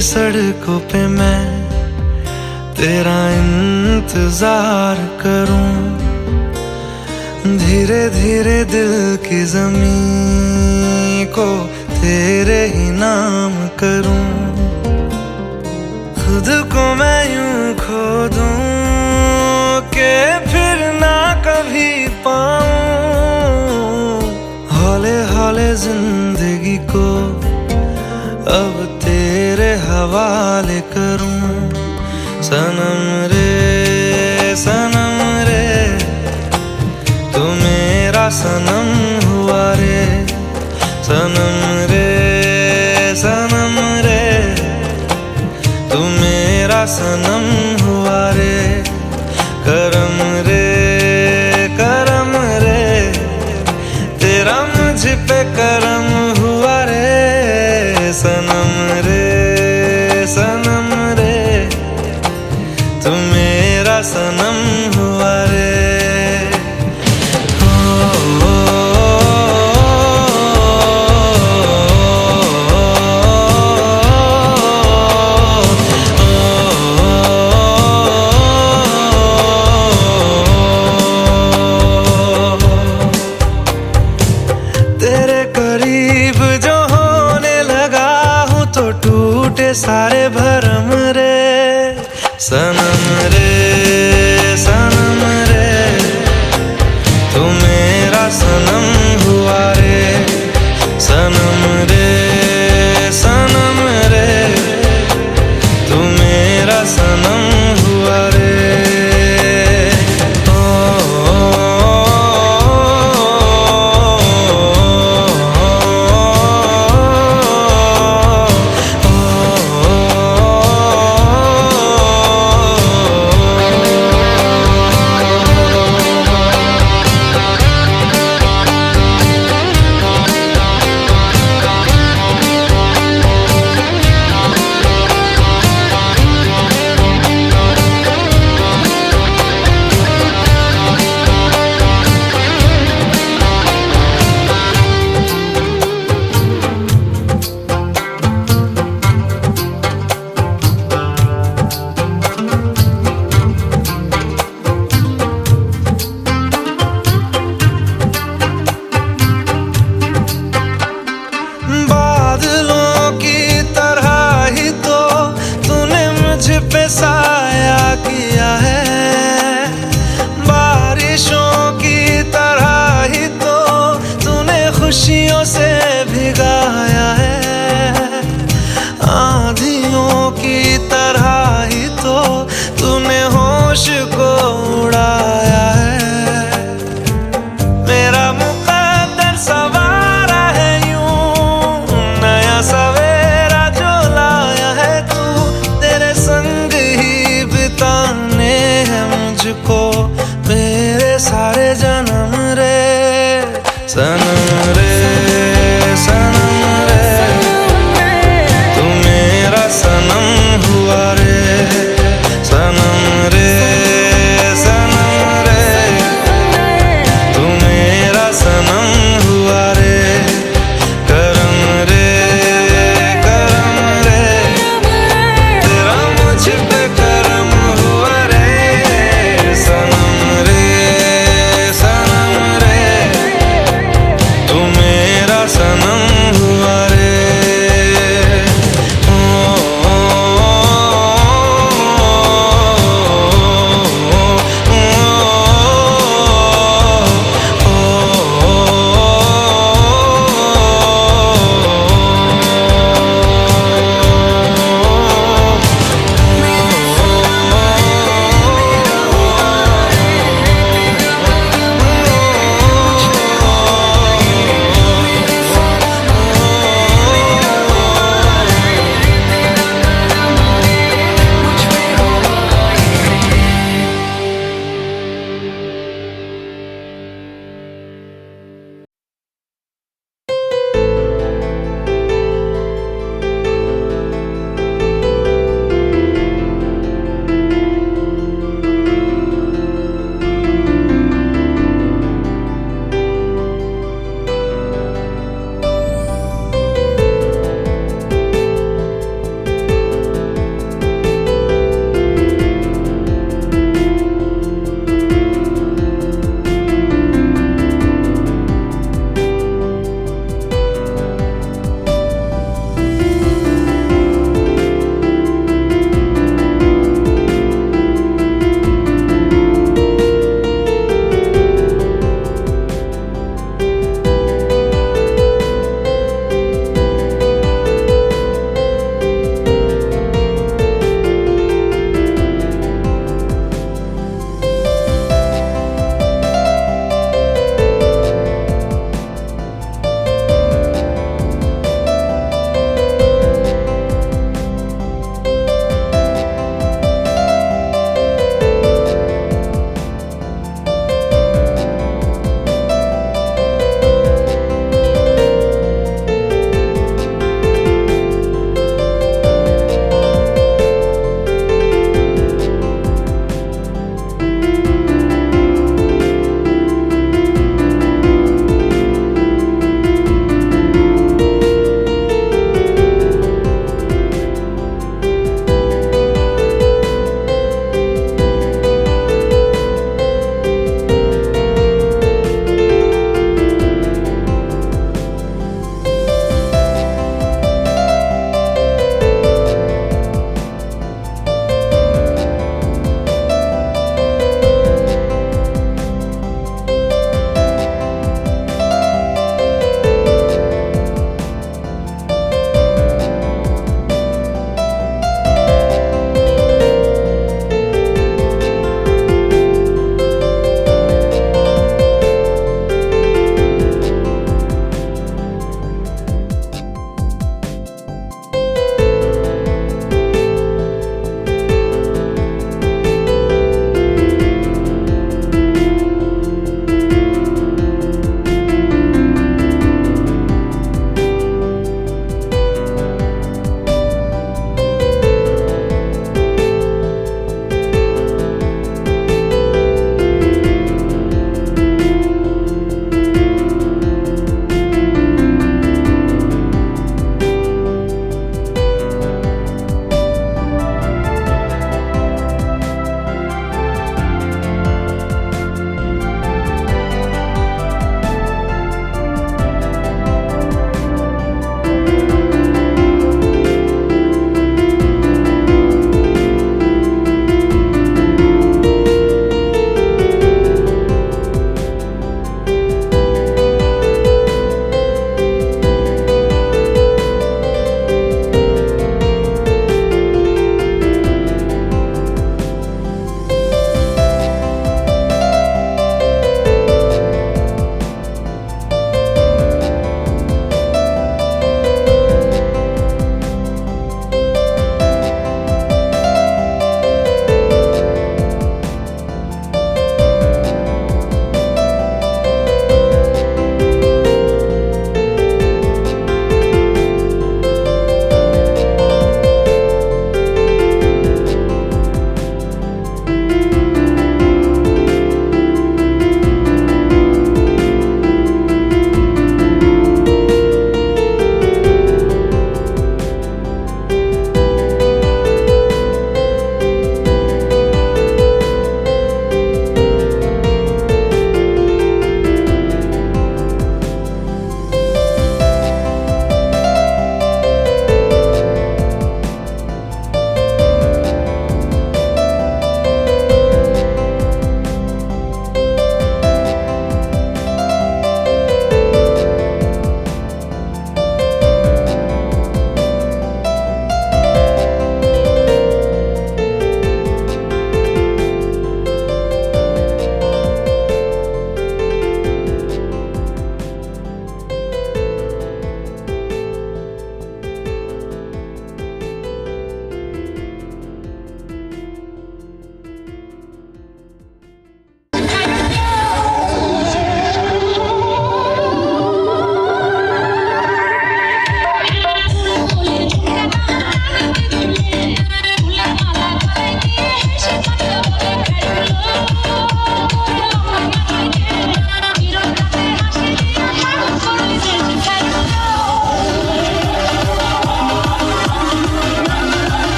सड़कों पे मैं तेरा इंतजार करूं, धीरे धीरे दिल की ज़मीं को तेरे ही नाम करूं। खुद को मैं यूं खो दूं कि फिर ना कभी पाऊं, हौले हौले जिंदगी को अब तेरे हवाले करूं। सनम रे तू मेरा सनम हुआ रे। सनम रे तू मेरा सनम हुआ रे। करम रे तेरा मुझ पे करम हुआ रे। सनम रे तू मेरा सनम हुआ रे। तेरे करीब जो होने लगा हूँ तो टूटे सारे भरम रे। सनम रे तू मेरा सनम हुआ रे। सनम रे तू मेरा सनम हुआ रे।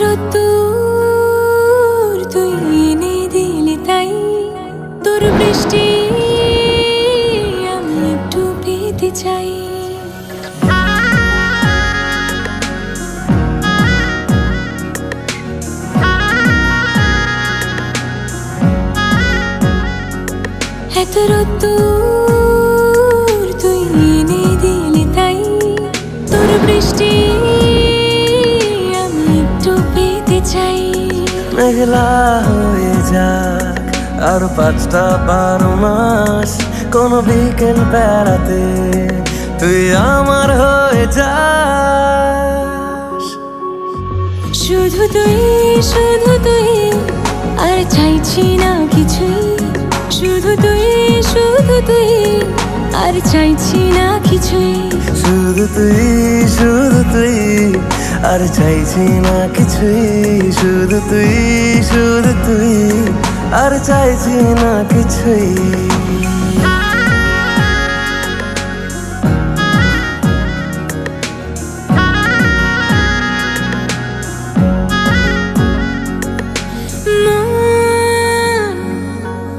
রোদ্দুর তুই এনে দিলি তাই, তোর বৃষ্টি আমি একটু পেতে চাই। এত রোদ্দুর তুই এনে দিলি তাই, তোর বৃষ্টি আমি একটু পেতে চাই। মেঘলা হয়ে যাক আর 5টা-12 মাস, কোনো বিকেল বেড়াতে তুই আমার হয়ে যাস। শুধু তুই আর চাইছি না কিছুই, শুধু তুই আর চাইছি না কিছুই। শুধু তুই আর চাইছি না কিছুই, শুধু তুই আর চাইছি না কিছুই।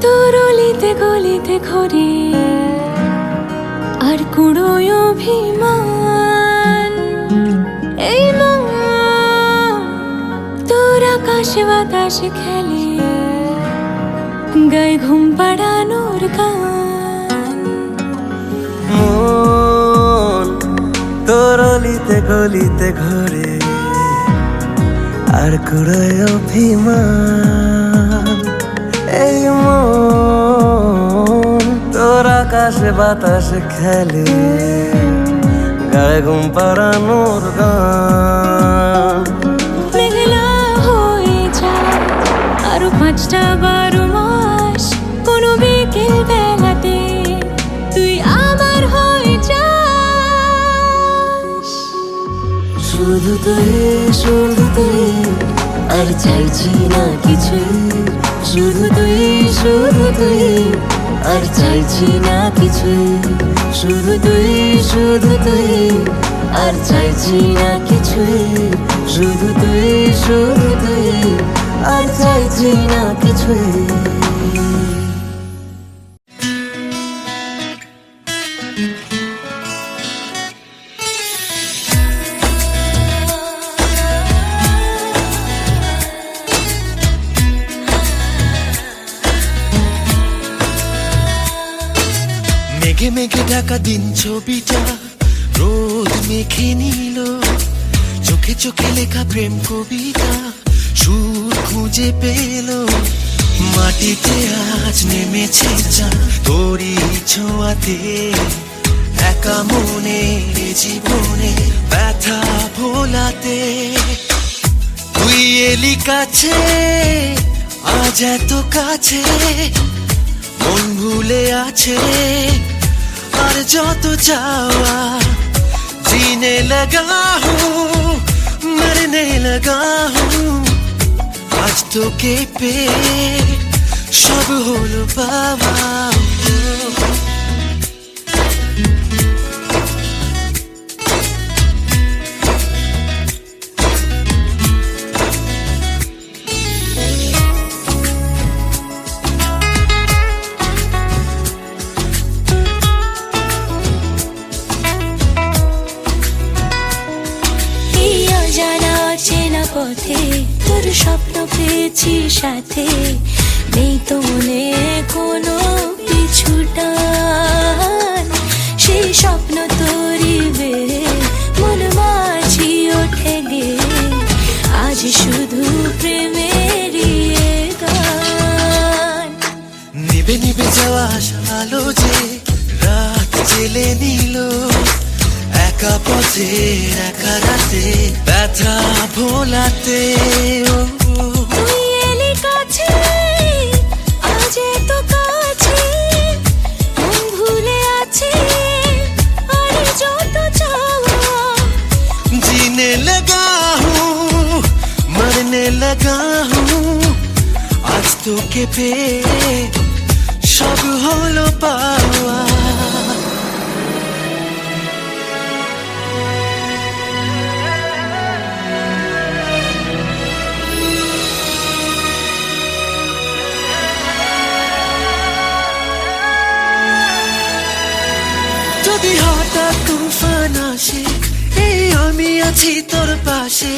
তোর অলিতে গলিতে ঘরে আর কুড়োয় অভিমান, এই মন তোর আকাশে বাতাসে খেলে, গায়ে ঘুম পাড়ানোর গান। মন তোর অলিতে গলিতে ঘরে আর কুড়োয় অভিমান, এই মন তোর আকাশে বাতাসে খেলে, গায়ে ঘুম পাড়ানোর গান। মেঘলা হয়ে যায় আরো 5টা-12 মাস, কোনো বিকেল বেলাতে তুই আমার হয়ে যাস। শুধু তুই আর চাইছি না কিছুই, শুধু তুই আর চাইছি না কিছুই, শুধু তুই আর চাইছি না কিছুই, শুধু তুই আর চাইছি না কিছুই। মেঘে মেঘে ঢাকা দিন ছবিটা রোদ মেখে নিল, চোখে চোখে লেখা প্রেম কবিতা সুর খুঁজে পেল। মাটিতে আজ নেমেছে চাঁদ তোরই ছোঁয়াতে, একা মনে জীবনে ব্যথা ভোলাতে। তুই এলি কাছে আজ এত কাছে, মন ভুলে আছে আর যত চাওয়া, जीने लगा हूँ मरने लगा हूँ, आज तो के पे सब হলো পাওয়া। পথে তোর স্বপ্ন পেয়েছি সাথে, নেই তো মনে কোনো পিছুটান, সেই স্বপ্ন তোরই বেড়ে মন মাঝি ওঠে গে, আজ শুধু প্রেমেরই গান। নিবে নিবে যাওয়া আলো যে রাত জেলে নিল, একা পথে একা রাতে ব্যথা ভোলাতে। তুই এলি কাছে আজ এত কাছে, মন ভুলে আছে আর যত চাওয়া, जीने लगा हूँ मरने लगा हूँ, आज तो के पे सब হলো পাওয়া। তুফান আসে এই আমি আছি তোর পাশে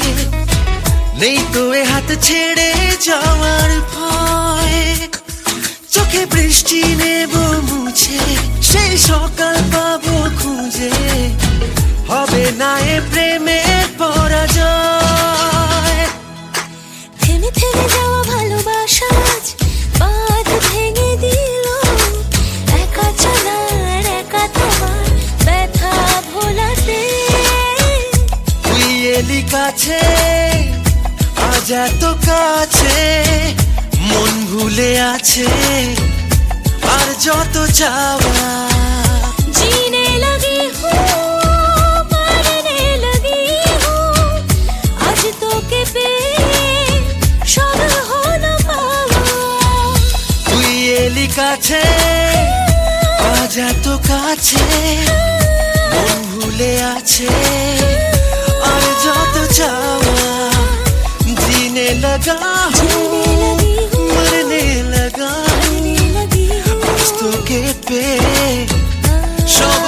নেই তো এ হাত ছেড়ে যাওয়ার ভয় চোখে বৃষ্টি নেব মুছে সেই সকাল পাবো খুঁজে হবে না এ প্রেমের পরাজয় থেমে থেমে যাওয়া ভালোবাসা আজ বাঁধ ভেঙে দিল একা চলার একা তোমার ব্যথা ভোলাতে তুই এলি কাছে আজ এত কাছে মন ভুলে আছে আর যত চাওয়া जीने लगी हूँ मरने लगी हूँ आज तो के पे सब हो न पावा তুই এলি কাছে আজ এত কাছে মন ভুলে আছে আর যত চাওয়া জিনে লাগা মরনে লাগা मरने लगी हूँ আজ তোকে পে সব